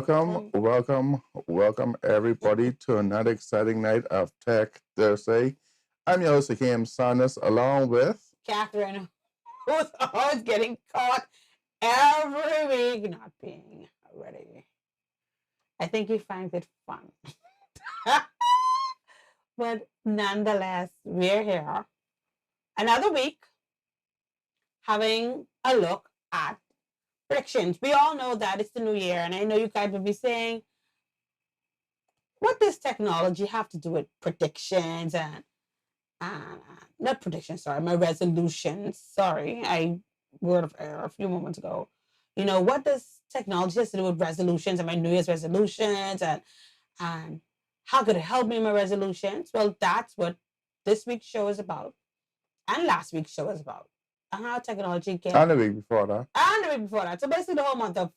welcome everybody to another exciting night of Tech Thursday. I'm your host, Hakeem Saunders, along with Catherine, who's always getting caught every week not being ready. I think he finds it fun. But nonetheless, we're here another week having a look at predictions. We all know that it's the new year, and I know you guys will be saying, what does technology have to do with predictions and not predictions, sorry, my resolutions. Sorry, I word of error a few moments ago. You know, what does technology have to do with resolutions and my New Year's resolutions and how could it help me in my resolutions? Well, that's what this week's show is about. And last week's show is about. And how technology can and the week before that. And the week before that. So basically the whole month of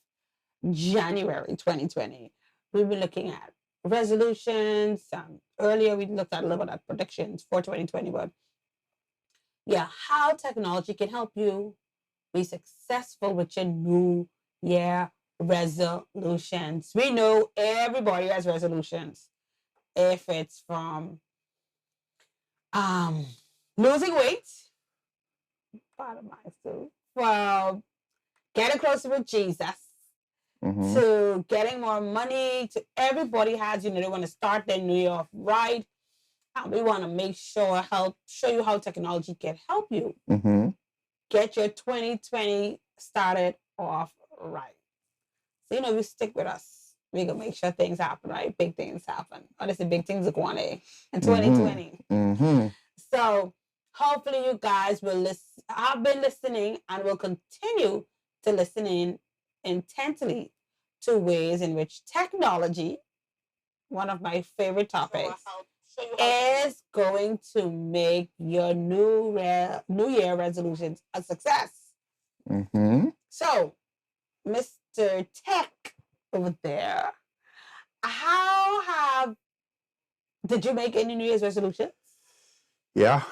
January 2020, we've been looking at resolutions. Earlier, we looked at a little bit at predictions for 2020, but yeah, how technology can help you be successful with your new year resolutions. We know everybody has resolutions. If it's from losing weight, part of my too, from getting closer with Jesus, to getting more money, to everybody has, they want to start their new year off right. And we want to make sure, show you how technology can help you get your 2020 started off right. So, you stick with us. We can make sure things happen, right? Big things happen. Honestly, big things are going on in 2020. So hopefully you guys will have been listening and will continue to listen in intently to ways in which technology, one of my favorite topics, is going to make your new year resolutions a success. So, Mr. Tech over there, did you make any New Year's resolutions? Yeah.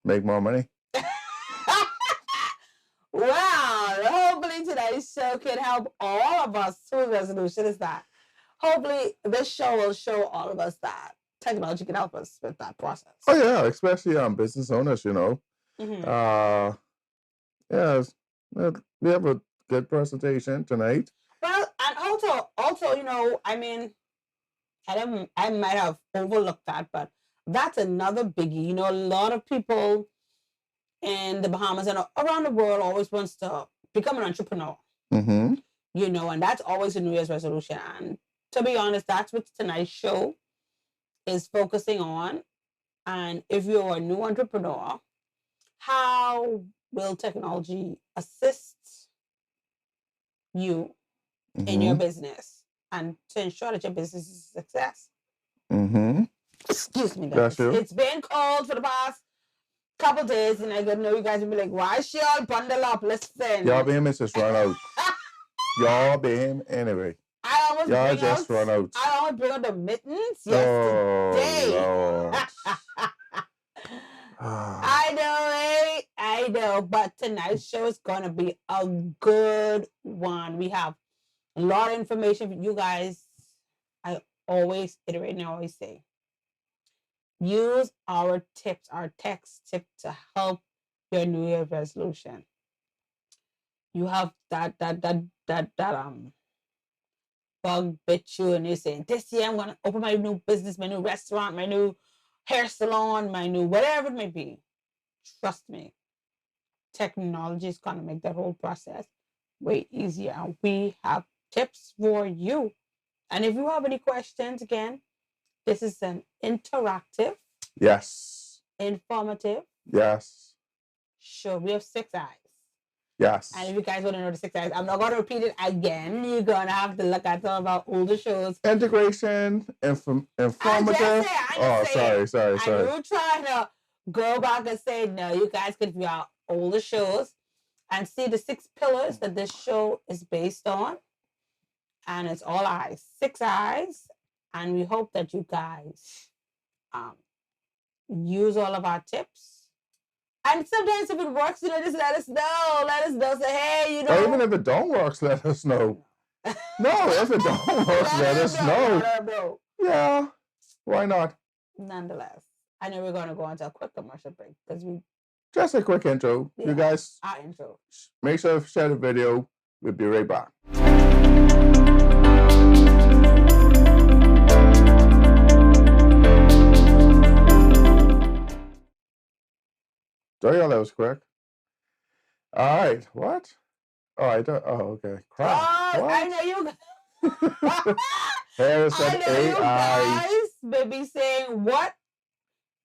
Make more money. Well, hopefully today's show can help all of us. Whose resolution is that? Hopefully this show will show all of us that technology can help us with that process. Oh yeah, especially business owners, Yes, we have a good presentation tonight. Well, and also, I might have overlooked that, but that's another biggie. A lot of people in the Bahamas and around the world always wants to become an entrepreneur. And that's always a New Year's resolution. And to be honest, that's what tonight's show is focusing on. And if you're a new entrepreneur, how will technology assist you in your business and to ensure that your business is a success? Excuse me, guys. It's been cold for the past couple days, and I know you guys will be like, why is she all bundle up? Listen. Y'all be Mrs. Run out. Y'all be him anyway. Y'all just run out. I almost bring out the mittens yesterday. Oh, I know, but tonight's show is going to be a good one. We have a lot of information for you guys. I always iterate and I always say, use our tips, our text tip to help your New Year resolution. You have that bug bit you and you're saying, this year I'm going to open my new business, my new restaurant, my new hair salon, my new whatever it may be. Trust me, technology is going to make that whole process way easier. And we have tips for you. And if you have any questions, again, this is an interactive. Yes. Informative. Yes. Sure, we have 6 eyes. Yes. And if you guys want to know the 6 eyes, I'm not going to repeat it again. You're going to have to look at some of our older shows. Integration, informative. Sorry. And you're trying to go back and say, no, you guys could view our older shows and see the 6 pillars that this show is based on. And it's all eyes, 6 eyes. And we hope that you guys use all of our tips. And sometimes if it works, just let us know. Let us know. Say, hey, Or even if it don't work, let us know. No, if it don't work, let us know. Let us know. Yeah, why not? Nonetheless, I know we're going to go into a quick commercial break because we Just a quick intro. You guys, our intro. make sure to share the video. We'll be right back. That was quick. All right, what? Oh, I don't. Oh, okay. Crap. Oh, what? I know you. Harrison I know you guys may be saying, what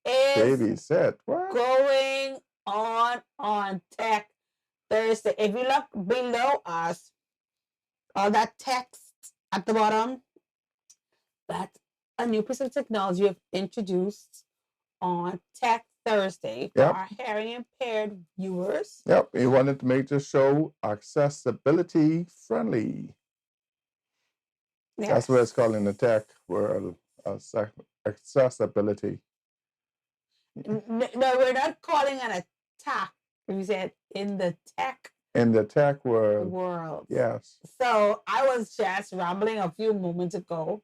is Baby said what? going on Tech Thursday? If you look below us, all that text at the bottom, that's a new piece of technology we've introduced on Tech Thursday for our hearing impaired viewers. Yep, we wanted to make the show accessibility friendly. Yes. That's what it's called in the tech world, accessibility. No, we're not calling an attack. We said in the tech. In the tech world. Yes. So I was just rambling a few moments ago.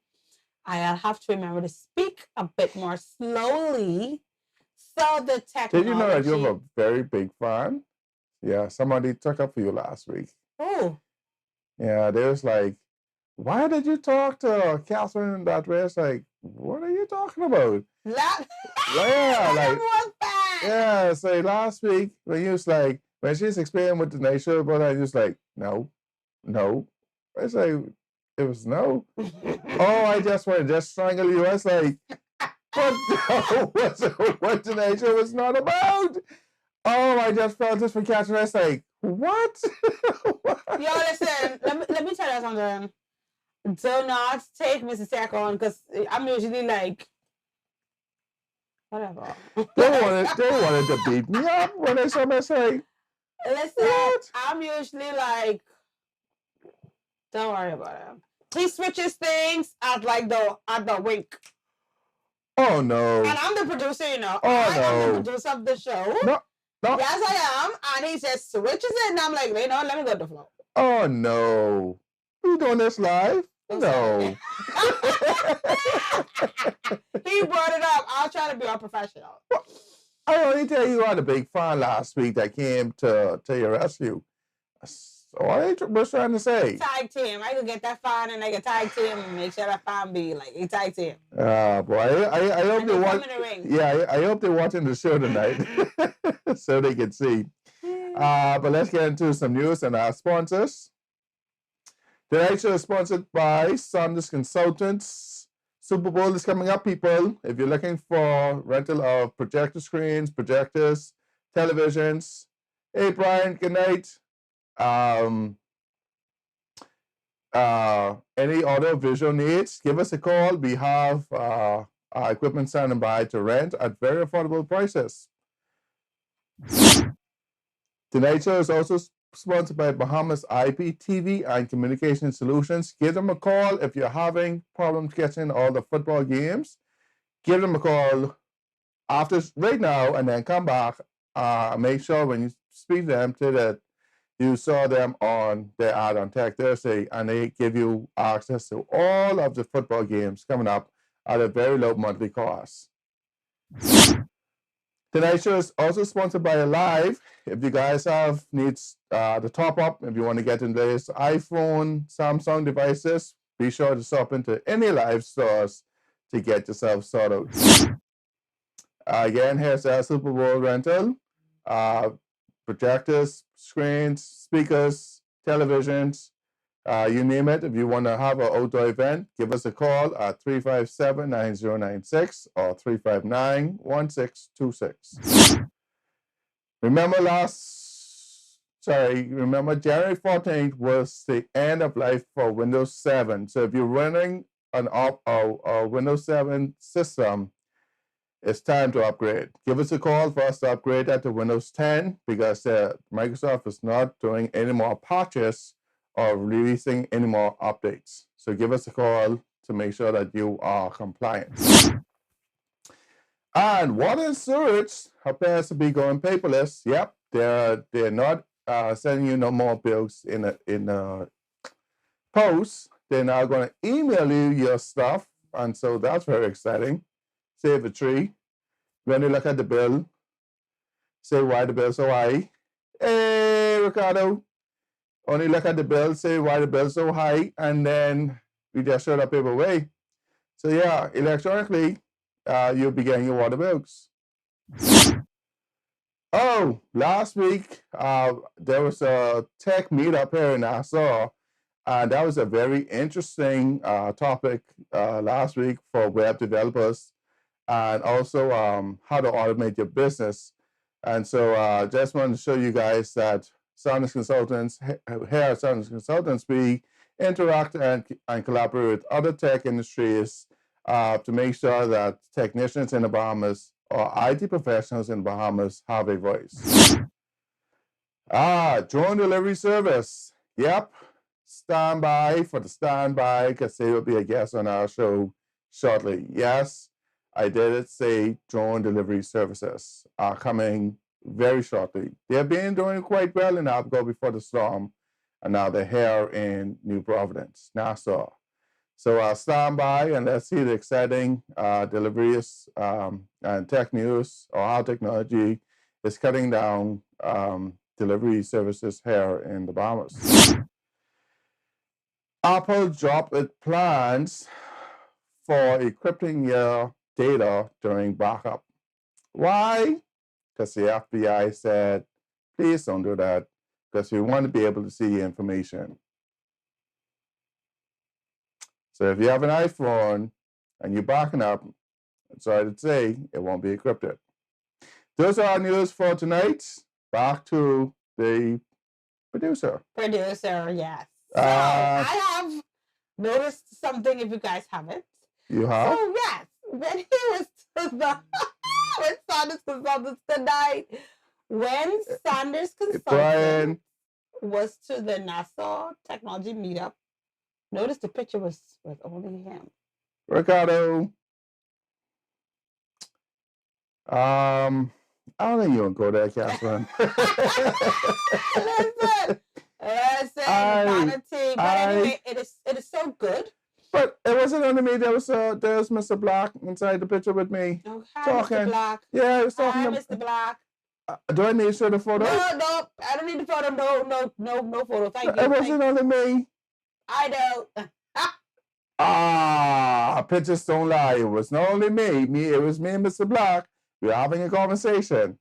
I'll have to remember to speak a bit more slowly. So the technology. Did you know that you have a very big fan? Yeah, somebody took up for you last week. Oh. Yeah, they was like, why did you talk to Catherine that way? It's like, what are you talking about? So last week when you was like, when she's explaining what the nature about it, I was like, no. I say it was no. Oh, I just want to just strangle you. I was like, but no, what the nature was not about. Oh, I just felt this for Catherine. I was like, what? Yo, listen, let me tell you something. Do not take Mrs. Tech on because I'm usually like, whatever. They wanted to beat me up when they saw me say. Listen, what? I'm usually like, don't worry about it. He switches things at the wink. Oh no! And I'm the producer, you know. I'm the producer of the show. No. Yes, I am. And he just switches it, and I'm like, wait, no, let me go to the floor. Oh no! You doing this live? No. He brought it up. I'll try to be all professional. Well, I only tell you had a big fan last week that came to your rescue. So I was trying to say. Tag team. I could get that fan and I can tag team and make sure that fan be like a tag team. Boy, I hope they watch. Yeah, I hope they're watching the show tonight so they can see. But let's get into some news and our sponsors. Tonight's show is sponsored by Saunders Consultants. Super Bowl is coming up, people. If you're looking for rental of projector screens, projectors, televisions. Hey, Brian, good night. Any audio visual needs, give us a call. We have our equipment standing by to rent at very affordable prices. Tonight's show is also sponsored by Bahamas IP TV and Communication Solutions. Give them a call if you're having problems getting all the football games. Give them a call after right now and then come back. Make sure when you speak to them that you saw them on their ad on Tech Thursday, and they give you access to all of the football games coming up at a very low monthly cost. Tonight's show is also sponsored by Alive. If you guys have needs the top up, if you want to get in this iPhone, Samsung devices, be sure to stop into any Alive stores to get yourself sorted. Again, here's our Super Bowl rental. Projectors, screens, speakers, televisions, you name it. If you want to have an outdoor event, give us a call at 357-9096 or 359-1626. Remember January 14th was the end of life for Windows 7. So if you're running a Windows 7 system, it's time to upgrade. Give us a call for us to upgrade that to Windows 10 because Microsoft is not doing any more patches or releasing any more updates. So give us a call to make sure that you are compliant. And water and sewage appears to be going paperless. Yep, they're not sending you no more bills in post, they're now going to email you your stuff. And so that's very exciting. Save a tree. When you look at the bill, say why the bill's so high. Hey, Ricardo. Only look at the bill, say why the bill's so high, and then we just show the paper away. So yeah, electronically, you'll be getting your water bills. Oh, last week there was a tech meetup here in Nassau, and that was a very interesting topic last week for web developers, and also how to automate your business. And so just wanted to show you guys that Sounders Consultants, here at Sounders Consultants, we interact and collaborate with other tech industries to make sure that technicians in the Bahamas or IT professionals in the Bahamas have a voice. Drone delivery service. Yep. Stand by for the standby because they will be a guest on our show shortly. Yes, I did say drone delivery services are coming very shortly. They've been doing quite well in Abaco before the storm, and now they're here in New Providence, Nassau. So stand by and let's see the exciting deliveries and tech news or how technology is cutting down delivery services here in the Bahamas. Apple dropped its plans for encrypting your data during backup. Why? Because the FBI said, please don't do that because we want to be able to see your information. So if you have an iPhone and you're backing up, sorry to say, it won't be encrypted. Those are our news for tonight. Back to the producer. Producer, yes. So I have noticed something if you guys haven't. You have? So yes, when he was to the when Sanders Consultants tonight, when Sanders Consultants was to the Nassau Technology Meetup, notice the picture was only him. Ricardo. I don't think you want to go there, Catherine. Listen, vanity. But anyway, it is so good. But it wasn't only me. There's Mr. Black inside the picture with me. Oh, hi, talking. Mr. Black. Yeah, he was talking. Hi, Mr. Black. Do I need to show the photo? No, I don't need the photo. No photo. Thank you. It wasn't only me. I know. Pictures don't lie. It was not only me. It was me and Mr. Black. We were having a conversation.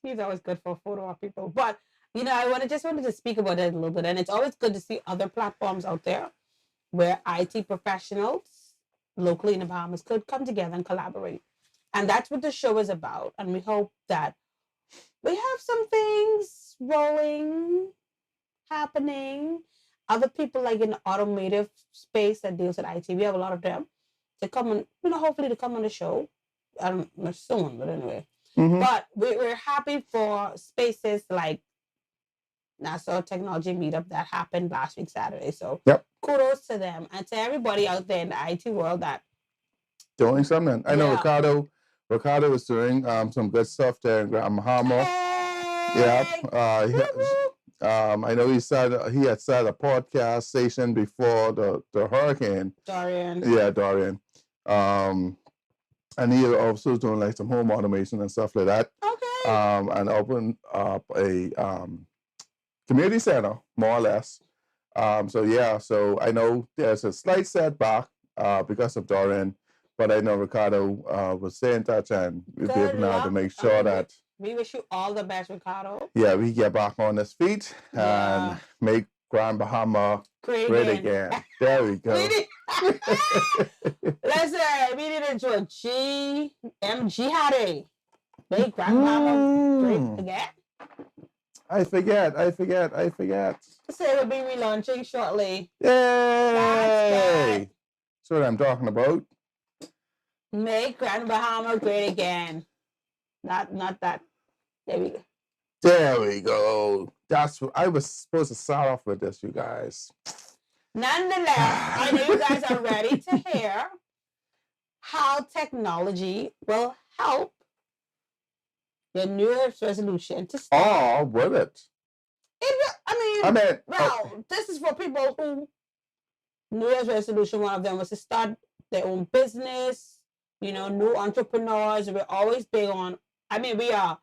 He's always good for a photo of people. But, I just wanted to speak about it a little bit. And it's always good to see other platforms out there where IT professionals locally in the Bahamas could come together and collaborate. And that's what the show is about. And we hope that we have some things rolling, happening. Other people like in the automotive space that deals with IT, we have a lot of them to come and, hopefully to come on the show. I don't know soon, but anyway. Mm-hmm. But we're happy for spaces like Nassau Technology Meetup that happened last week, Saturday. So kudos to them and to everybody out there in the IT world that doing something. I know Ricardo was doing some good stuff there in Grand Bahama. Hey! I know he had started a podcast station before the hurricane. Dorian. Yeah, Dorian. And he also was doing like some home automation and stuff like that. Okay. And opened up a community center, more or less. So I know there's a slight setback because of Dorian, but I know Ricardo will stay in touch and we'll be able now to make sure that. We wish you all the best, Ricardo. Yeah, we get back on his feet and make Grand Bahama great again. There we go. Listen, we need to do a GMG make Grand Bahama great again. I forget. So we'll be relaunching shortly. Yay! That's what I'm talking about. Make Grand Bahama great again. Not that. There we go. There we go. That's what I was supposed to start off with this, you guys. Nonetheless, I know you guys are ready to hear how technology will help your New Year's resolution to start. Oh, with it. I mean, well, this is for people who New Year's resolution. One of them was to start their own business. New entrepreneurs. We're always big on. I mean, we are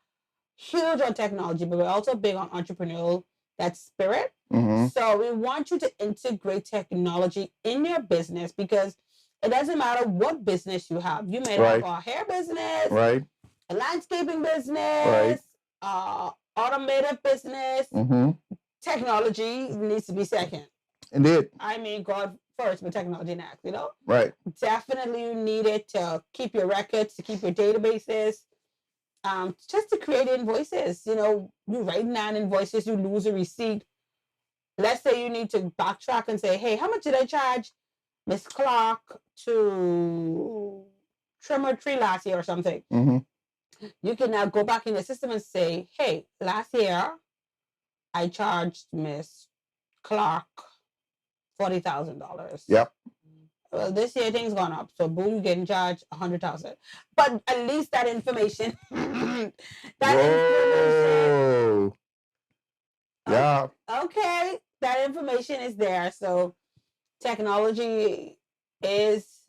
huge on technology, but we're also big on entrepreneurial that spirit. Mm-hmm. So we want you to integrate technology in your business because it doesn't matter what business you have. You may have a hair business, right, a landscaping business, automotive business. Mm-hmm. Technology needs to be second. Indeed. I mean, God first, but technology next, Right. Definitely you need it to keep your records, to keep your databases, just to create invoices. You write down invoices, you lose a receipt. Let's say you need to backtrack and say, hey, how much did I charge Miss Clark to trim her tree last year or something? Mm-hmm. You can now go back in the system and say, hey, last year I charged Miss Clark $40,000. Yep. Well, this year things gone up, so boom, you getting charged $100,000. But at least that information, information. Yeah. Okay, that information is there. So technology is,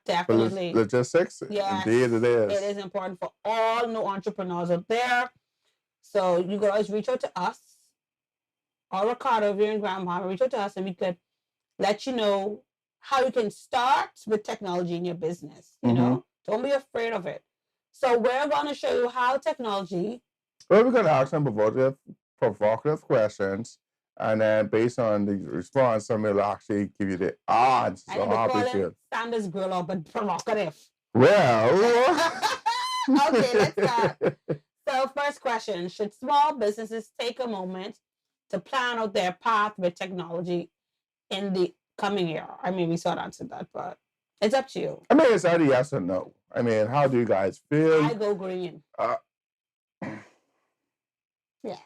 definitely. Logistics. Yes, indeed it is. It is important for all new entrepreneurs out there. So you can always reach out to us or Ricardo, if you're in Grand Bahama, reach out to us and we could let you know how you can start with technology in your business. Don't be afraid of it. So we're going to show you how technology. Well, we're going to ask them provocative questions, and then based on the response, somebody will actually give you the odds. I call it Sanders Grill up, but provocative. Well. Okay, let's start. So first question, should small businesses take a moment to plan out their path with technology in the coming year? I mean, we sort of answered that, but it's up to you. I mean, it's either yes or no. I mean, how do you guys feel? I go green. Yes.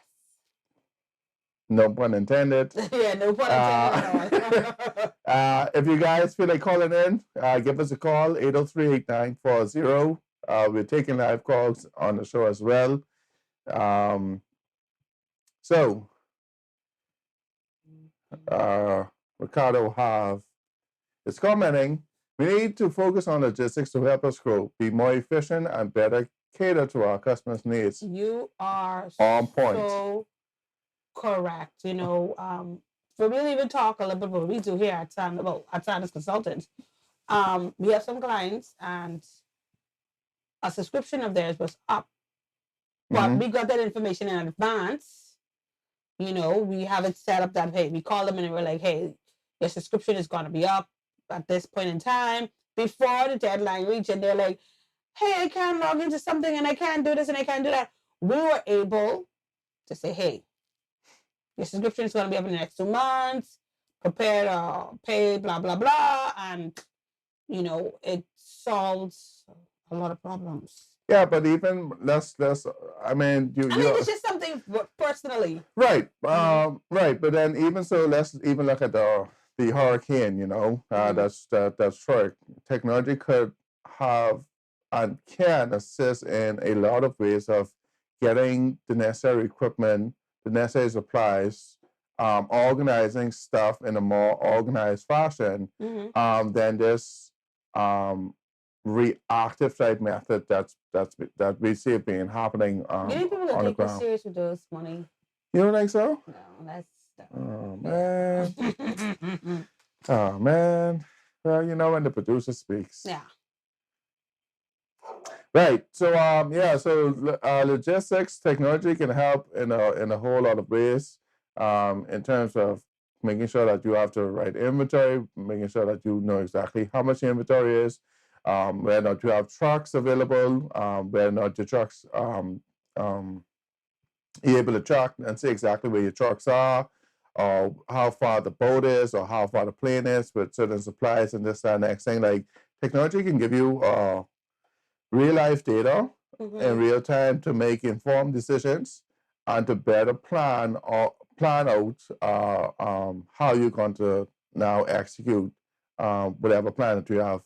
No pun intended. Yeah, no pun intended at all. If you guys feel like calling in, give us a call, 803-8940. We're taking live calls on the show as well. So, Ricardo is commenting, we need to focus on logistics to help us grow, be more efficient, and better cater to our customers' needs. You are on point. So correct. We'll even talk a little bit about what we do here at Sanders Consultants. We have some clients and a subscription of theirs was up, but we got that information in advance. We have it set up that, hey, we call them and we're like, hey, your subscription is going to be up at this point in time before the deadline reached, and they're like, hey, I can't log into something and I can't do this and I can't do that. We were able to say, hey, your subscription is going to be up in the next 2 months, prepare to pay, blah, blah, blah. And, it solves a lot of problems. Yeah, but even less. I mean, it's just something personally. Right. Right. But then even so, let's even look at the hurricane. That's true. Technology could have and can assist in a lot of ways of getting the necessary equipment, the necessary supplies, organizing stuff in a more organized fashion than this reactive type method that we see being happening you think people will take you serious with those money? You don't think so? No, that's. Oh man. Oh man. Well, when the producer speaks. Yeah. Right. So So logistics technology can help in a whole lot of ways. In terms of making sure that you have the right inventory, making sure that you know exactly how much inventory is, whether or not you have trucks available, whether or not your trucks you're able to track and see exactly where your trucks are, or how far the boat is, or how far the plane is with certain supplies and this, that, and next thing. Like, technology can give you real life data in real time to make informed decisions and to better plan out how you're going to now execute whatever plan that you have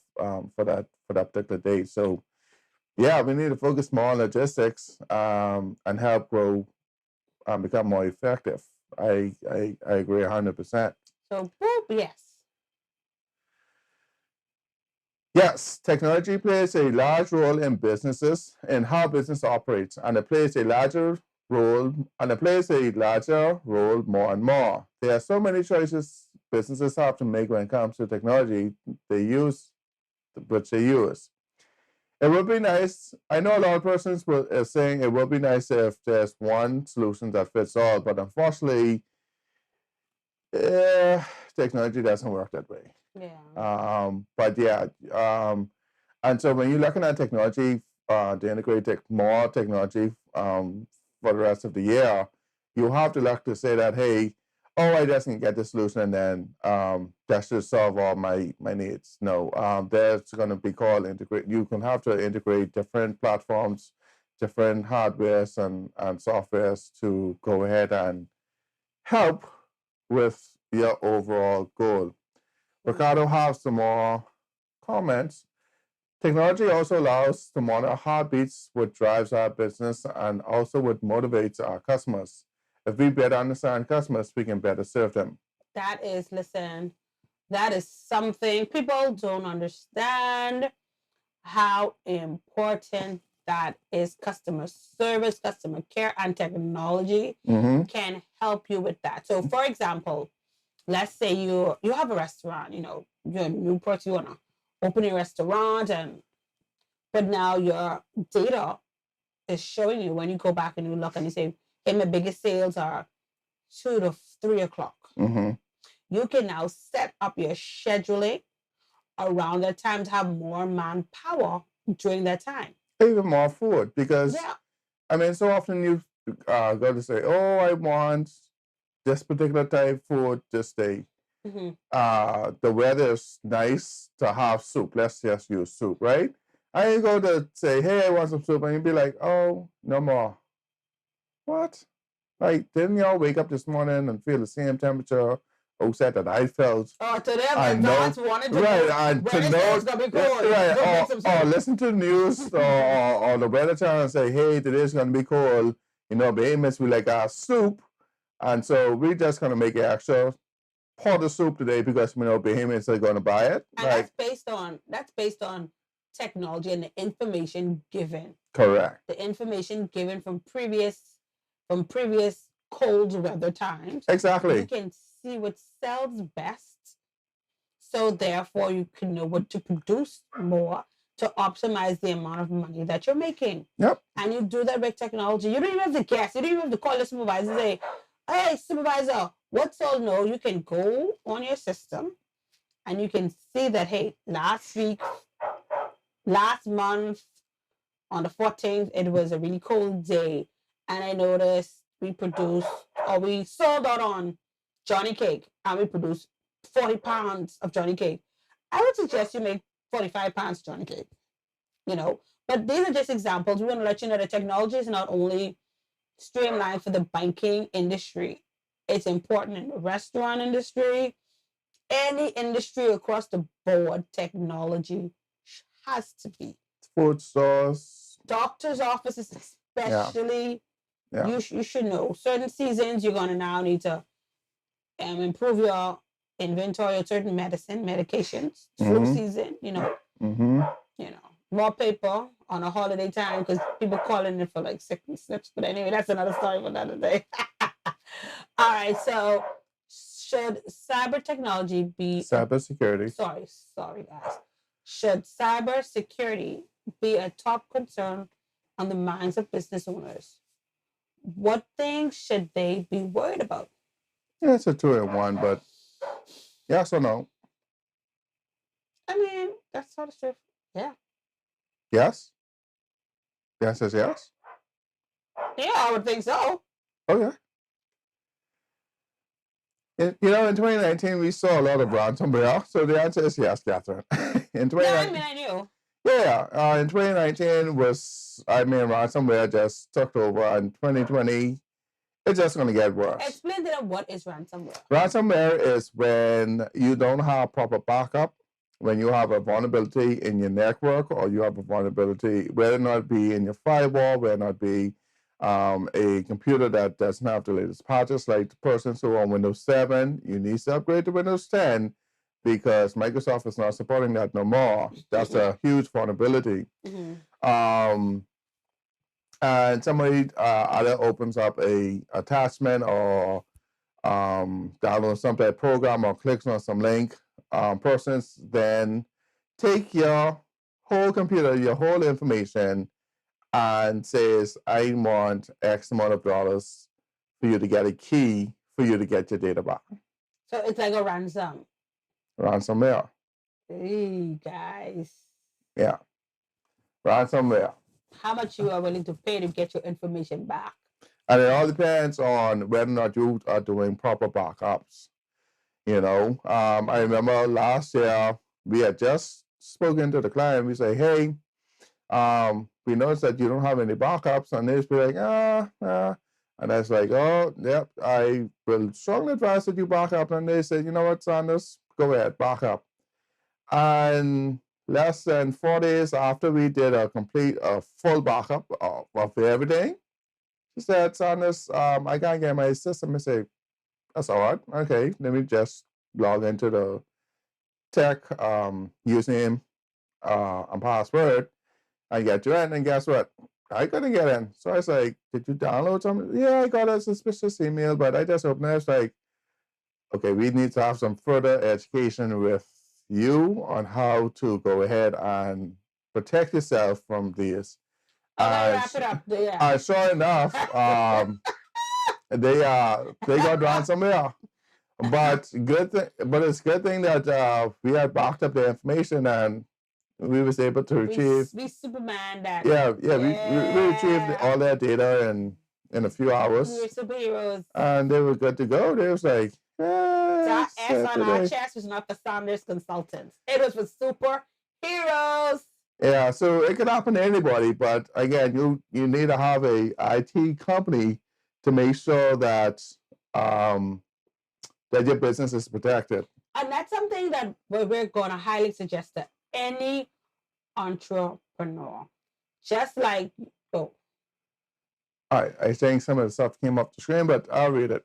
for that particular day. So yeah, we need to focus more on logistics and help grow and become more effective. I agree 100%. So, boop, yes. Yes, technology plays a large role in businesses and how business operates, and it plays a larger role, more and more. There are so many choices businesses have to make when it comes to technology which they use. It would be nice. I know a lot of persons are saying it would be nice if there's one solution that fits all, but unfortunately, technology doesn't work that way. Yeah. But yeah, and so when you're looking at technology to integrate more technology for the rest of the year, you have to look to say that, hey, oh, I just can get the solution and then that should solve all my needs. No, there's going to be called integrate. You can have to integrate different platforms, different hardwares and softwares to go ahead and help with your overall goal. Ricardo has some more comments. Technology also allows to monitor heartbeats, which drives our business and also what motivates our customers. If we better understand customers, we can better serve them. That is something people don't understand how important that is. Customer service, customer care, and technology can help you with that. So, for example, let's say you have a restaurant, you're a new person, you want to open a restaurant, but now your data is showing you when you go back and you look and you say, hey, my biggest sales are 2 to 3 o'clock. You can now set up your scheduling around that time to have more manpower during that time. Even more food, because I mean, so often you go to say, oh, I want this particular type of food this day. The weather is nice to have soup. Let's just use soup, right? And you go to say, hey, I want some soup, and you'd be like, oh, no more. What? Like, didn't y'all wake up this morning and feel the same temperature said that I felt? Oh, to them, I know, wanted to right, know and when to know, it's gonna be cold. Right, or listen to the news or the weather channel and say, hey, today's gonna be cold. Bahamas, we like our soup, and so we're just gonna make an extra pot of soup today because Bahamians are gonna buy it. And that's based on technology and the information given. Correct. The information given from previous cold weather times. Exactly. You can see what sells best. So therefore you can know what to produce more to optimize the amount of money that you're making. Yep. And you do that with technology. You don't even have to guess. You don't even have to call the supervisor and say, hey, supervisor, what's all? No, you can go on your system and you can see that, hey, last month on the 14th, it was a really cold day. And I noticed we sold out on Johnny Cake and we produced 40 pounds of Johnny Cake. I would suggest you make 45 pounds Johnny Cake, But these are just examples. We want to let you know that technology is not only streamlined for the banking industry. It's important in the restaurant industry, any industry across the board. Technology has to be. Food stores, doctors' offices, especially. Yeah. You should know certain seasons you're gonna now need to improve your inventory of certain medications. Flu season, more paper on a holiday time because people calling it for like sickness slips. But anyway, that's another story for another day. All right, so should cyber technology be cybersecurity? Sorry, guys. Should cybersecurity be a top concern on the minds of business owners? What things should they be worried about? Yeah, it's a 2-in-1, but yes or no? I mean, that's sort of true. Yeah. Yes? The answer is yes? Yeah, I would think so. Okay. In 2019, we saw a lot of ransomware, so the answer is yes, Catherine. In 2019, I knew. Yeah, in 2019 ransomware just took over. In 2020, it's just going to get worse. Explain to them what is ransomware. Ransomware is when you don't have proper backup when you have a vulnerability in your network, or you have a vulnerability, whether or not it be in your firewall, whether or not it be a computer that doesn't have the latest patches, like the persons who are on Windows 7, you need to upgrade to Windows 10 because Microsoft is not supporting that no more. That's a huge vulnerability. And somebody either opens up a attachment or download some type of program or clicks on some link, persons then take your whole computer, your whole information, and says, I want X amount of dollars for you to get a key for you to get your data back. So it's like a ransom. Ransomware. Hey, guys. Yeah. Ransomware. How much you are willing to pay to get your information back? And it all depends on whether or not you are doing proper backups. You know, I remember last year we had just spoken to the client. We say, hey, we noticed that you don't have any backups, and they'd be like, and I was like, oh, yep, I will strongly advise that you back up. And they said, you know what, Sanders, go ahead, back up. And less than 4 days after we did a full backup of everything, she said, Sanders, I can't get my system. I say, that's all right. Okay, let me just log into the tech username and password and get you in. And guess what? I couldn't get in. So I was like, did you download something? Yeah, I got a suspicious email, but I just opened it. It's like, okay, we need to have some further education with you on how to go ahead and protect yourself from these. Wrap it up. Yeah. Sure enough, they got ransomware. But it's a good thing that we had backed up the information and we was able to retrieve. We Superman that. Yeah. We retrieved all that data in a few hours. We were superheroes. And they were good to go. They was like, that S on our chest was not for Sanders Consultants. It was for superheroes. Yeah, so it could happen to anybody, but again, you need to have a IT company to make sure that that your business is protected. And that's something that we're going to highly suggest to any entrepreneur. Just like, All right, I think some of the stuff came up the screen, but I'll read it.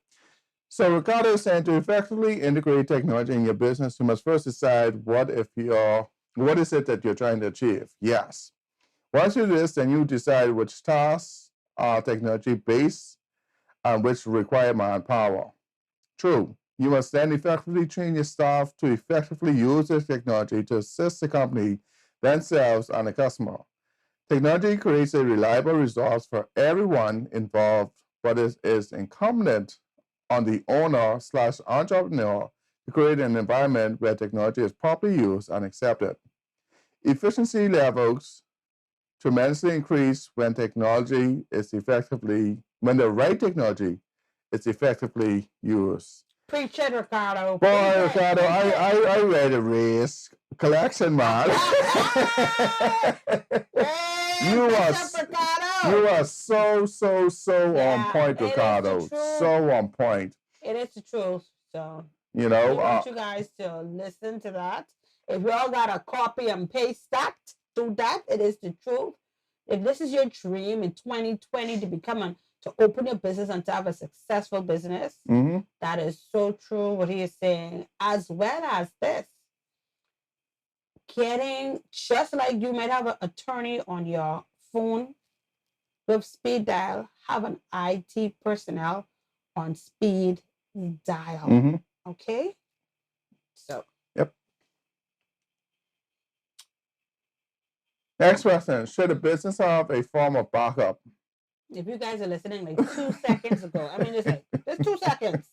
So Ricardo is saying to effectively integrate technology in your business, you must first decide what is it that you're trying to achieve. Yes. Once you do this, then you decide which tasks are technology-based and which require manpower. True. You must then effectively train your staff to effectively use this technology to assist the company, themselves, and the customer. Technology creates a reliable resource for everyone involved, but it is incumbent on the owner/entrepreneur to create an environment where technology is properly used and accepted. Efficiency levels tremendously increase when the right technology is effectively used. Preach it, Ricardo. Boy, Ricardo, I read a race collection, man. You are so on point, Ricardo. So on point. It is the truth. So you know, we want you guys to listen to that. If you all got a copy and paste that, do that. It is the truth. If this is your dream in 2020 to open your business and to have a successful business, that is so true what he is saying. As well as this, just like you might have an attorney on your phone with speed dial, have an IT personnel on speed dial. Okay? So. Yep. Next question. Should a business have a form of backup? If you guys are listening like 2 seconds ago, I mean, it's 2 seconds.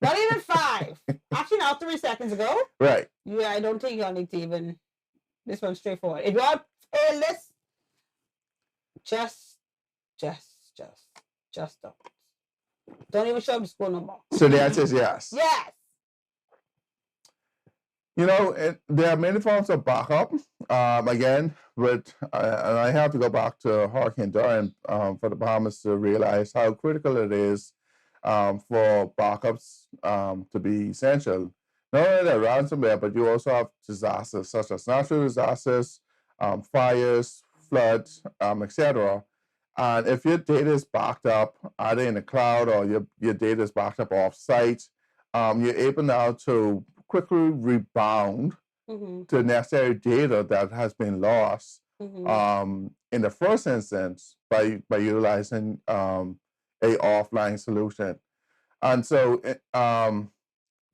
Not even 5. Actually, now 3 seconds ago. Right. Yeah, I don't think y'all need to even. This one's straightforward. If y'all fail this, just don't. Don't even show up to school no more. So the answer is yes. Yes. You know, there are many forms of backup. Again, and I have to go back to Hurricane Dorian for the Bahamas to realize how critical it is for backups to be essential. not only the ransomware, but you also have disasters such as natural disasters, fires, floods, etc. And if your data is backed up either in the cloud or your data is backed up off-site, you're able now to quickly rebound to necessary data that has been lost in the first instance by utilizing a offline solution. And so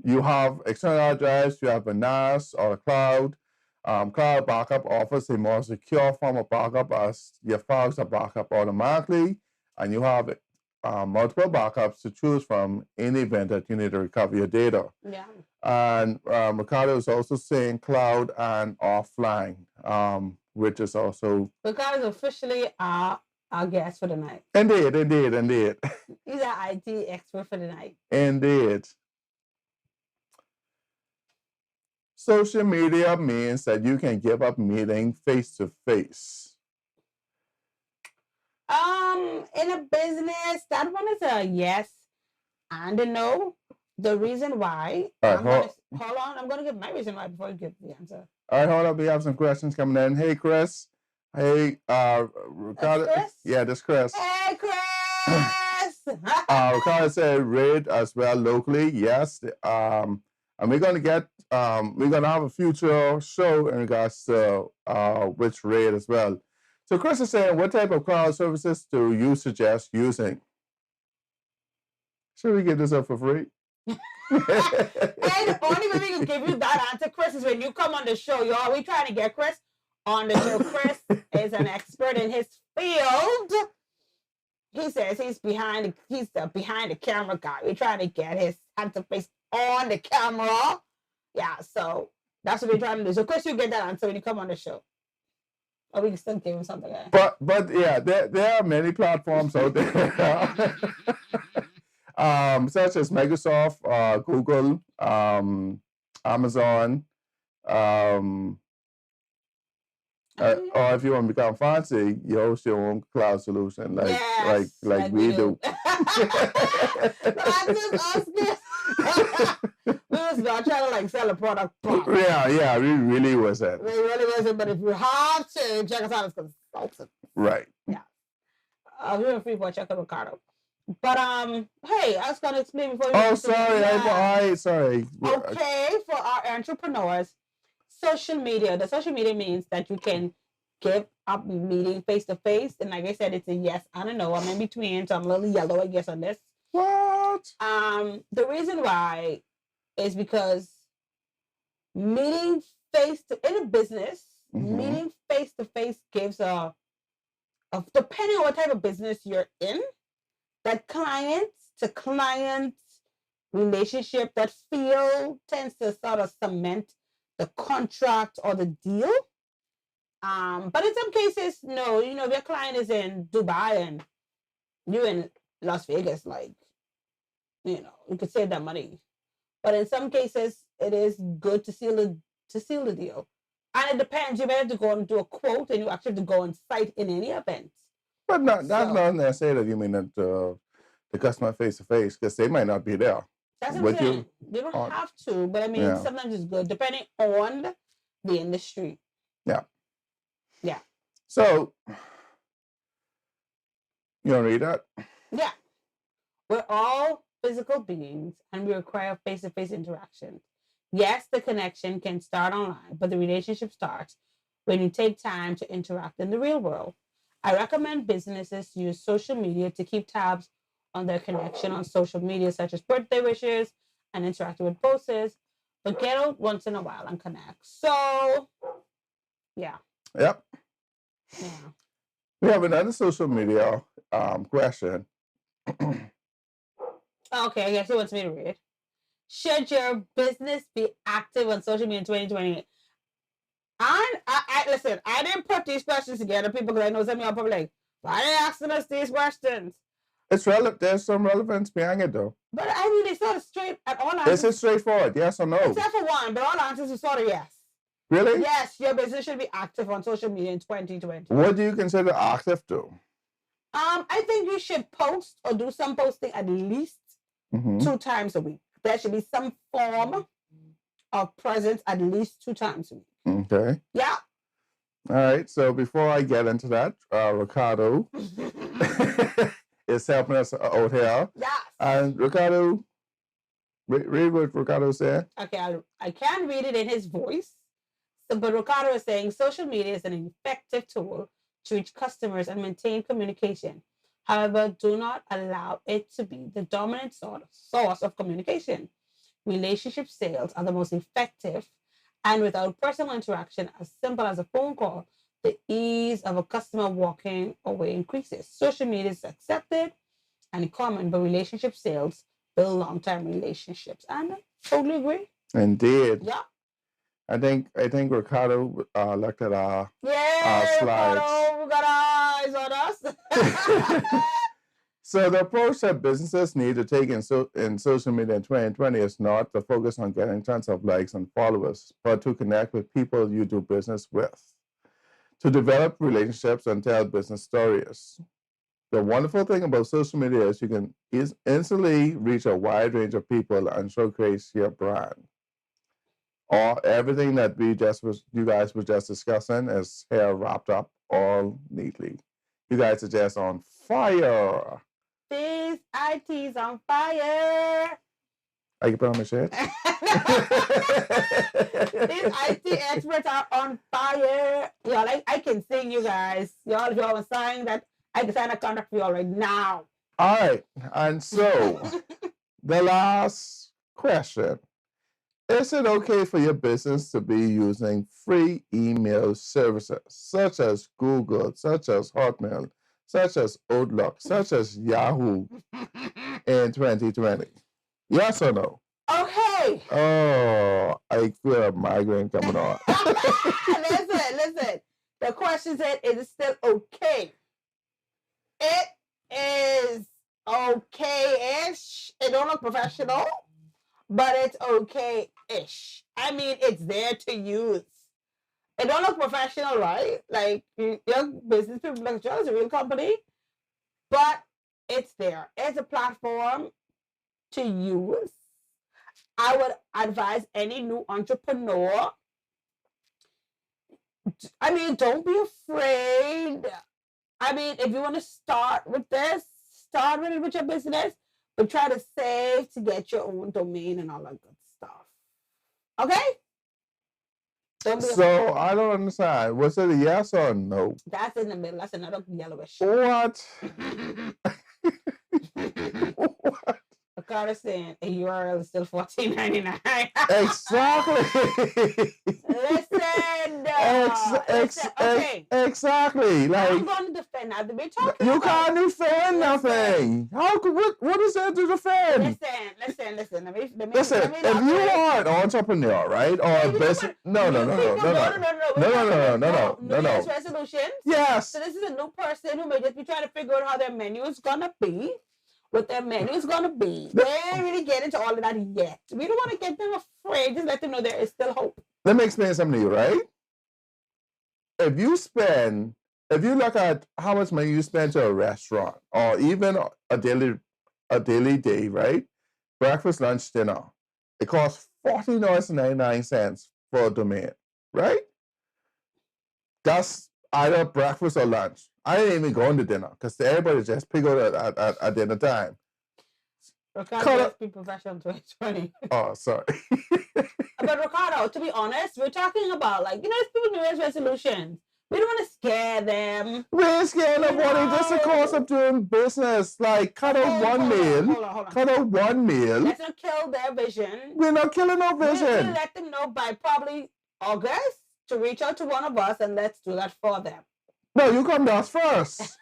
you have external hard drives, you have a NAS or a cloud. Cloud backup offers a more secure form of backup as your files are backed up automatically, and you have multiple backups to choose from in the event that you need to recover your data. Yeah. And Ricardo is also saying cloud and offline, which is also... Ricardo is officially our guest for the night. Indeed. He's our IT expert for the night. Indeed. Social media means that you can give up meeting face-to-face. In a business, that one is a yes and a no. The reason why, hold on, I'm going to give my reason why before you give the answer. All right, hold up. We have some questions coming in. Hey, Chris. Hey, Ricardo. Chris? Yeah, this Chris. Hey, Chris. Ricardo said raid as well locally. Yes. And we're going to have a future show in regards to which raid as well. So Chris is saying, what type of cloud services do you suggest using? Should we get this up for free? And the only way we can give you that answer, Chris, is when you come on the show, y'all. We're trying to get Chris on the show. Chris is an expert in his field. He says he's the behind the camera guy. We're trying to get his handsome face on the camera. Yeah, so that's what we're trying to do. So Chris, you get that answer when you come on the show. Or we can still give him something else. But yeah, there are many platforms out there. Such as Microsoft, Google, Amazon, or if you want to become fancy, you host your own cloud solution, like we do. We was not trying to sell a product. Yeah, we really wasn't. We really wasn't, but if you have to, check us out as consultants. Right. Yeah. We were free for check out Ricardo. But hey, I was gonna explain before you. Oh, sorry. Sorry. Okay, for our entrepreneurs, social media. The social media means that you can give up meeting face to face, and like I said, it's a yes and a no. I'm in between, so I'm a little yellow, I guess, on this. What? The reason why is because meeting in a business, meeting face to face gives a depending on what type of business you're in, that client to client relationship, that feel tends to sort of cement the contract or the deal. But in some cases, no, if your client is in Dubai and you're in Las Vegas, you could save that money. But in some cases, it is good to seal the deal. And it depends. You may have to go and do a quote, and you actually have to go on site in any event. But that's not necessarily that you mean that the customer face to face, because they might not be there. That's what I'm saying. You don't have to, but I mean, sometimes it's good, depending on the industry. Yeah. Yeah. So, you want to read that? Yeah. We're all physical beings, and we require face-to-face interaction. Yes, the connection can start online, but the relationship starts when you take time to interact in the real world. I recommend businesses use social media to keep tabs on their connection on social media, such as birthday wishes and interacting with posts, but get out once in a while and connect. So, yeah. Yep. Yeah. We have another social media question. Okay, I guess he wants me to read. Should your business be active on social media in 2020? I listen, I didn't put these questions together, people, because I know some of y'all probably like, why are they asking us these questions? It's relevant. There's some relevance behind it, though. But I mean, it's sort of straight at all answers. This is straightforward, yes or no? Except for one, but all answers are sort of yes. Really? Yes, your business should be active on social media in 2020. What do you consider active to? I think you should post or do some posting at least 2 times a week. There should be some form of presence at least 2 times a week. Okay. Yeah. All right. So before I get into that, Ricardo is helping us out here. Yes. And Ricardo, read what Ricardo said. Okay, I can't read it in his voice. So, but Ricardo is saying social media is an effective tool to reach customers and maintain communication. However, do not allow it to be the dominant source of communication. Relationship sales are the most effective, and without personal interaction, as simple as a phone call, the ease of a customer walking away increases. Social media is accepted and common, but relationship sales build long-term relationships. And I totally agree. Indeed. Yeah. I think Ricardo looked at our Yeah, slides. Ricardo, we got eyes on us. So the approach that businesses need to take in social media in 2020 is not to focus on getting tons of likes and followers, but to connect with people you do business with, to develop relationships and tell business stories. The wonderful thing about social media is you can instantly reach a wide range of people and showcase your brand. Everything that you guys were just discussing is here wrapped up all neatly. You guys are just on fire. This IT's on fire. Are you putting on my shirt? These IT experts are on fire. Y'all, I can sing, you guys. Y'all are saying that I can sign a contract for y'all right now. All right. And so, the last question. Is it okay for your business to be using free email services such as Google, such as Hotmail, such as Outlook, such as Yahoo in 2020? Yes or no? Okay. Oh, I feel a migraine coming on. Listen. The question said, is it still okay? It is okay-ish. It don't look professional, but it's okay-ish. I mean, it's there to use. It don't look professional, right? Like, your business people like, it's a real company, but it's there. It's a platform to use. I would advise any new entrepreneur, I mean, don't be afraid. I mean, if you want to start with this, start with your business, but try to save to get your own domain and all that good stuff. Okay? Don't be So I don't understand. Was it a yes or a no? That's in the middle. That's another yellowish. What? What? Ricardo saying a URL is still $14.99. Exactly. Listen. Okay. Exactly. Like, I'm going to defend that. We're talking you about. can't defend nothing. How could what is there to defend? Listen. Listen, if you are an entrepreneur, right, or a business, no. New Year's resolutions. Yes. So this is a new person who may just be trying to figure out how their menu is gonna be. What their menu is gonna be. They ain't really get into all of that yet. We don't want to get them afraid. Just let them know there is still hope. Let me explain something to you, right? If you look at how much money you spend to a restaurant or even a daily day, right? Breakfast, lunch, dinner. It costs $14.99 for a domain, right? That's either breakfast or lunch. I ain't even going to dinner because everybody just pick out at dinner time. Ricardo, be professional 2020. Oh, sorry. But Ricardo, to be honest, we're talking about people New Year's resolutions. We don't want to scare them. We're scared of money. This is the cost of doing business. Like, cut out one meal. Hold on. Cut out one meal. Let's not kill their vision. We're not killing our vision. We'll let them know by probably August to reach out to one of us and let's do that for them. No, you come to us first.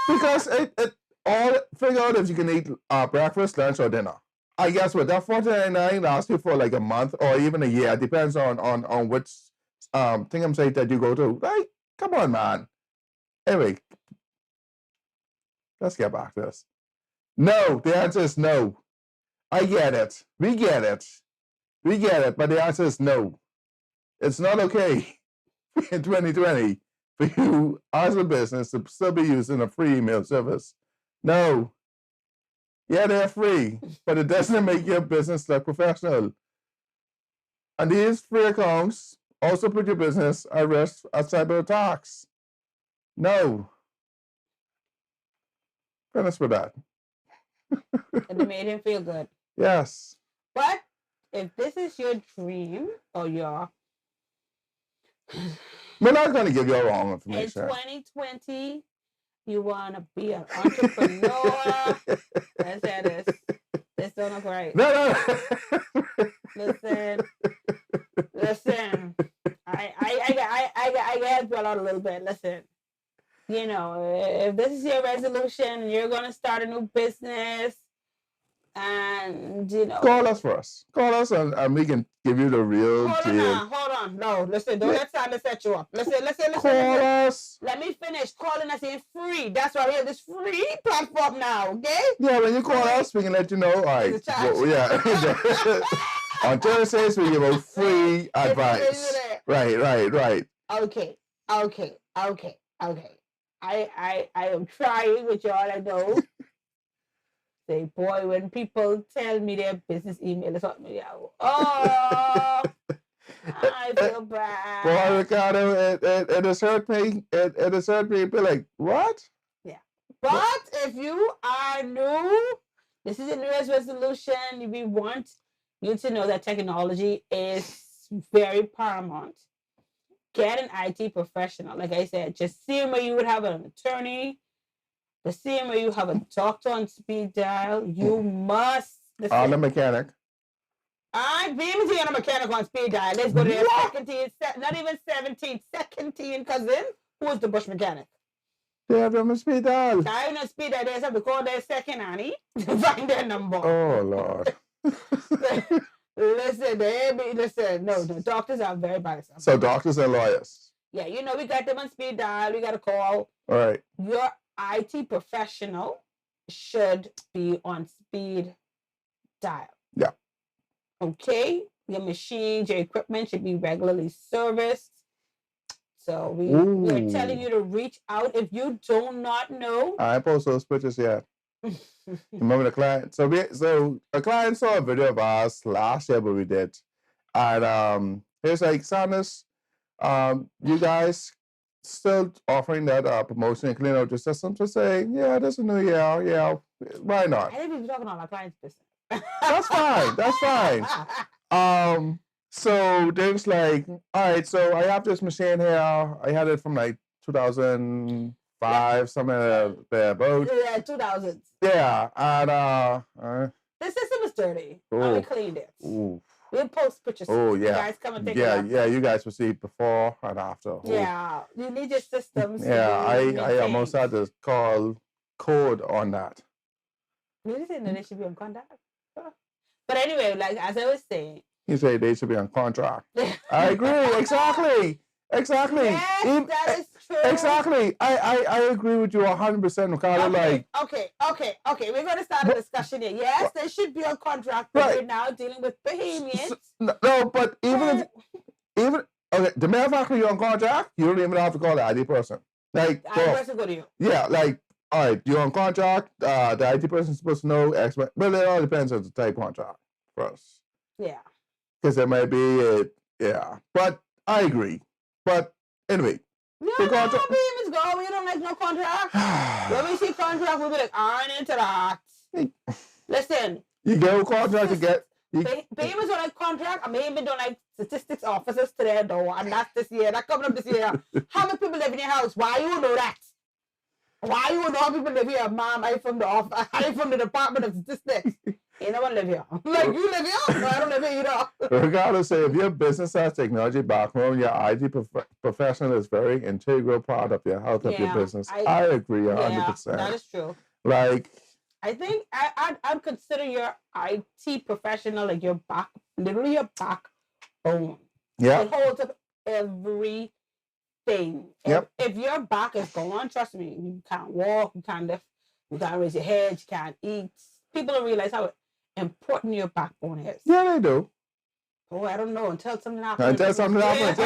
Because it all figure out if you can eat breakfast, lunch, or dinner. I guess what that $14.99 lasts you for like a month or even a year. It depends on which thing site that you go to. Like, come on, man. Anyway, let's get back to this. No, the answer is no. I get it. We get it. But the answer is no. It's not okay in 2020 for you as a business to still be using a free email service. No. Yeah, they're free, but it doesn't make your business look professional. And these free accounts also put your business at risk of cyber attacks. No. Finish with that. And it made him feel good. Yes. But if this is your dream or your We're not going to give you all wrong in information. 2020, you want to be an entrepreneur. Let's say this. This don't look right. No. Listen. I help you out a little bit. Listen. You know, if this is your resolution, you're going to start a new business, and you know, Call us first. Call us and we can give you the real deal. Hold on. No, listen, don't let Sandra set you up. Listen. Call us. Let me finish. Calling us in free. That's why we have this free platform now, okay? Yeah, when you call us, we can let you know. All right. Yeah. On Thursdays, we give out free advice. Right. Okay. I am trying with y'all, I know. Say, boy, when people tell me their business email is something, oh, I feel bad. Boy, Ricardo, it has hurt me. It has hurt me. Be like, what? Yeah. But if you are new, this is a New Year's resolution. We want you to know that technology is very paramount. Get an IT professional. Like I said, just same way you would have an attorney, the same way you have a doctor on speed dial, you must. On a mechanic. I'm being on a mechanic on speed dial. Let's go to their second team, not even 17th, second team cousin, who is the Bush mechanic. They have them on speed dial. I have no speed dial. They have to call their second Annie to find their number. Oh, Lord. Listen, no, doctors are very biased. So doctors and lawyers. Yeah, you know, we got them on speed dial. We got to call. All right. Your IT professional should be on speed dial. Yeah. Okay? Your machines, your equipment should be regularly serviced. So we're telling you to reach out if you do not know. I ain't post those pictures yet. Remember the client? So a client saw a video of us last year, but we did. And he's like, Sanders, you guys still offering that promotion and clean out your system to say, yeah, this is a new year. Yeah, why not? I didn't even talking about my client's business. That's fine. So there's like, all right, so I have this machine here. I had it from like 2005, somewhere thereabouts. Yeah, 2000s. Yeah, and the system is dirty. We cleaned it. Ooh. We'll post pictures. Oh, yeah. You guys come and take it out. Yeah, you guys will see before and after. Yeah, you need your systems. Yeah, I almost had to call code on that. You didn't know they should be on contact. But anyway, like as I was saying. You say they should be on contract. I agree. Exactly. Yes, that is true. Exactly. I agree with you 100%, Ricardo. Okay. We're going to start a discussion here. Yes, they should be on contract, but we're now dealing with Bahamians. No, but even okay, the matter of fact, you're on contract, you don't even have to call the IT person. Like the IT person go to you. Yeah, like all right, you're on contract. The IT person is supposed to know X, but it all depends on the type of contract for us. Yeah. Because there might be but I agree. But anyway. No, Bahamians go. We don't like no contract. When we see contract, we'll be like, I ain't into that. Listen. You get a contract to get. Bahamians don't like contract. I mean, don't like statistics officers to their door. And that's this year. That coming up this year. How many people live in your house? Why you know that? Why you know how people live here? Mom, I'm from the office. I'm from the Department of Statistics. You don't want to live here. Like, you live here? No, I don't live here either. Regardless, if your business has technology background, your IT professional is very integral part of your health of your business. I agree 100%. That is true. Like, I think I'd consider your IT professional like your literally your backbone. Yeah. It holds up everything. Yep. If your back is gone, trust me, you can't walk, you can't lift, you can't raise your head, you can't eat. People don't realize how important your backbone is. Yeah, they do. Oh, I don't know. Until something happens. Until something happens.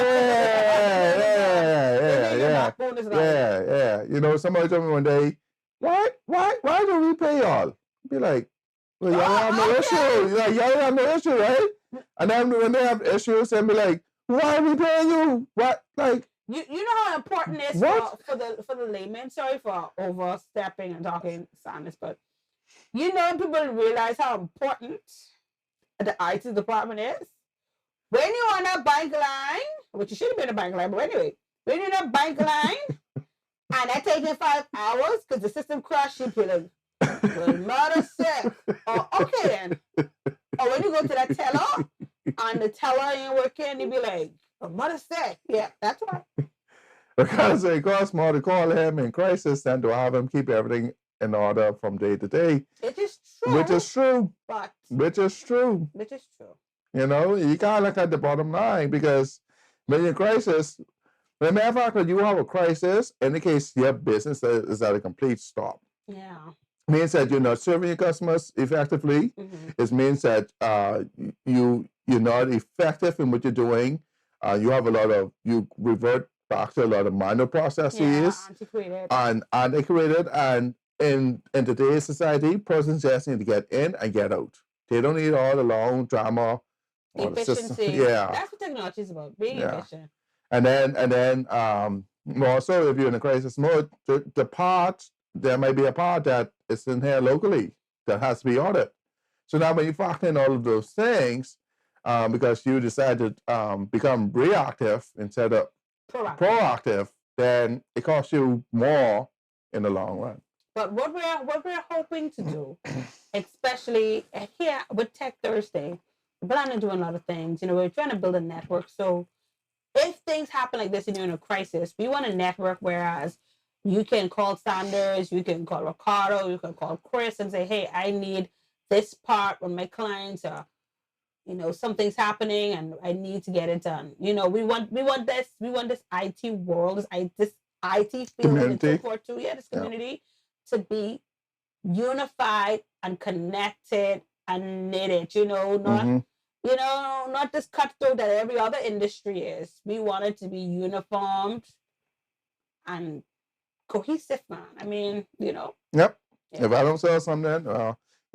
Yeah. You know, somebody told me one day, why do we pay y'all? Be like, well, y'all have no issue. Like, y'all have no issue, right? And then when they have issues, they'll be like, "Why are we paying you? What? Like, you know how important it is what?" for the layman. Sorry for overstepping and talking sadness, but you know people realize how important the IT department is. When you're on a bank line, which you shouldn't be on a bank line, but anyway, when you're on a bank line and they're taking 5 hours because the system crashed, you be like, well, mother sick. Oh, okay then. Or when you go to that teller and the teller ain't working, you be like, oh, mother sick. Yeah, that's right. Because it costs more to call him in crisis than to have him keep everything in order from day to day. It is true. Which is true. But which is true. Which is true. You know, you gotta look at the bottom line because when you're in crisis, as a matter of fact, when you have a crisis, indicates your business is at a complete stop. Yeah. It means that you're not serving your customers effectively. It means that you're not effective in what you're doing. You revert back to a lot of manual processes. And antiquated. And in today's society, persons just need to get in and get out. They don't need all the long drama. Efficiency. Yeah. That's what technology is about, being efficient. And then also if you're in a crisis mode, there might be a part that is in here locally that has to be audited. So now when you factor in all of those things, because you decide to become reactive instead of proactive, then it costs you more in the long run. But what we're hoping to do, especially here with Tech Thursday, we're planning to do a lot of things. You know, we're trying to build a network. So if things happen like this and you're in a crisis, we want a network whereas you can call Sanders, you can call Ricardo, you can call Chris and say, hey, I need this part when my clients are, you know, something's happening and I need to get it done. You know, we want this IT world, this IT field community. And so forth too. Yeah, this community to be unified and connected and knitted, you know, not this cutthroat that every other industry is. We want it to be uniformed and cohesive, man. I mean, you know. Yep. Yeah. If I don't sell something,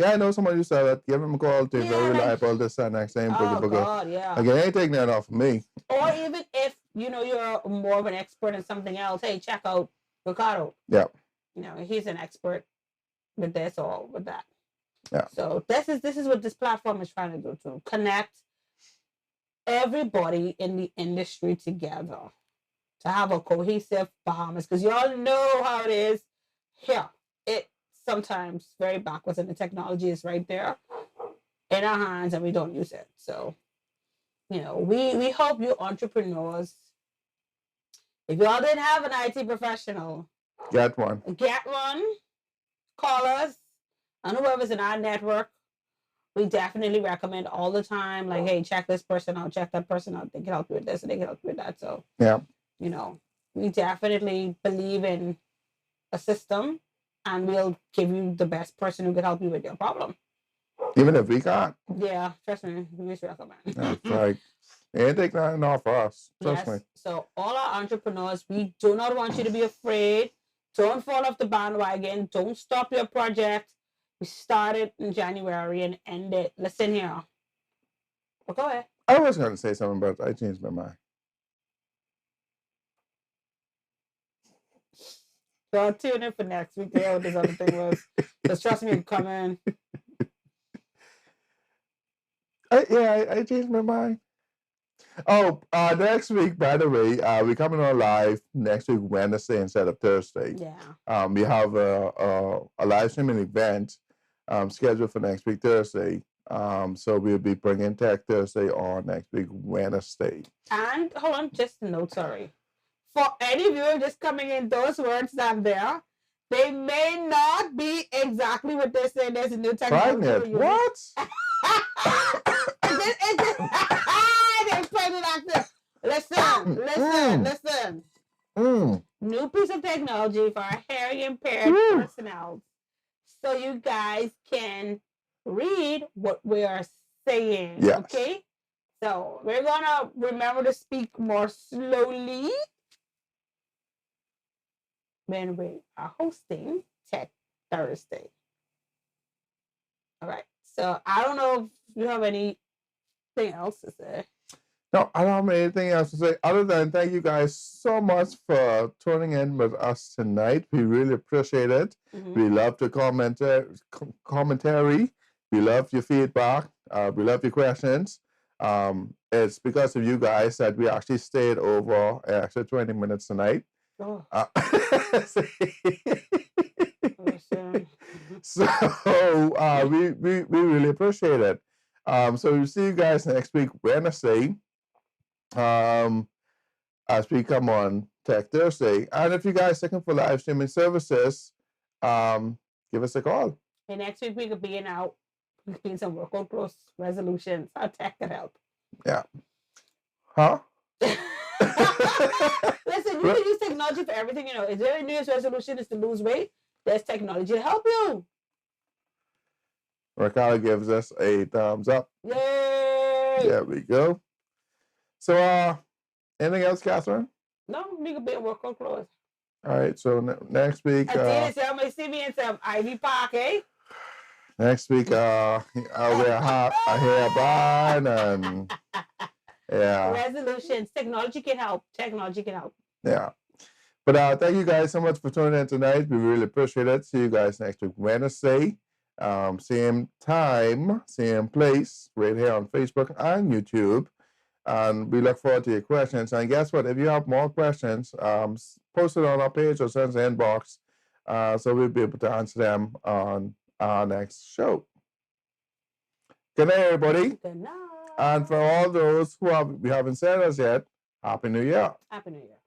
I know somebody who sell it. Give them a call. They're very reliable. This and next thing. God, yeah. Like, it ain't taking that off of me. Or even if, you know, you're more of an expert in something else, hey, check out Ricardo. Yeah. You know, he's an expert with this or with that. Yeah. So this is what this platform is trying to do, to connect everybody in the industry together to have a cohesive Bahamas. Because you all know how it is here. It sometimes very backwards and the technology is right there in our hands and we don't use it. So, you know, we hope you entrepreneurs, if y'all didn't have an IT professional, get one. Call us, and whoever's in our network, we definitely recommend all the time, like, hey, check this person out, check that person out. They can help you with this and they can help you with that. So, yeah, you know, we definitely believe in a system and we'll give you the best person who can help you with your problem. Even if we can't. Yeah, trust me, we just recommend. That's like, ain't take nothing off us. Trust me. So all our entrepreneurs, we do not want you to be afraid. Don't fall off the bandwagon. Don't stop your project. We started in January and ended. Listen here. Well, go ahead. I was going to say something, but I changed my mind. So I'll tune in for next week to hear what this other thing was. Just trust me, I'm coming. I changed my mind. Oh, next week, by the way, we're coming on live next week, Wednesday instead of Thursday. Yeah. We have a live streaming event scheduled for next week, Thursday. So we'll be bringing Tech Thursday on next week, Wednesday. And hold on, just a note, sorry. For any viewer just coming in, those words that there, they may not be exactly what they're saying. There's a new technology. What? Listen. New piece of technology for our hearing impaired personnel. So you guys can read what we are saying. Yes. Okay? So we're gonna remember to speak more slowly when we are hosting Tech Thursday. All right. So I don't know if you have any anything else to say. No, I don't have anything else to say other than thank you guys so much for tuning in with us tonight. We really appreciate it. We love the commentary. We love your feedback. We love your questions. It's because of you guys that we actually stayed over extra 20 minutes tonight. Oh. So we really appreciate it. So we'll see you guys next week, Wednesday. As we come on Tech Thursday. And if you guys looking for live streaming services, give us a call. And next week we could be out doing some workout close resolutions. How tech could help. Yeah. Huh? Listen, you can use technology for everything, you know. Is there a New Year's resolution is to lose weight? There's technology to help you. Ricardo gives us a thumbs up. Yay! There we go. So anything else, Catherine? No, we could be in workout clothes. All right, so next week Adidas, y'all may see me in some Ivy Park, eh? Next week I'll wear a hairband and yeah. Resolutions. Technology can help. Technology can help. Yeah. But thank you guys so much for tuning in tonight. We really appreciate it. See you guys next week, Wednesday. Same time, same place, right here on Facebook and YouTube. And we look forward to your questions. And guess what? If you have more questions, post it on our page or send us an inbox. So we'll be able to answer them on our next show. Good night, everybody. Good night. And for all those who we haven't said us yet, Happy New Year. Happy New Year.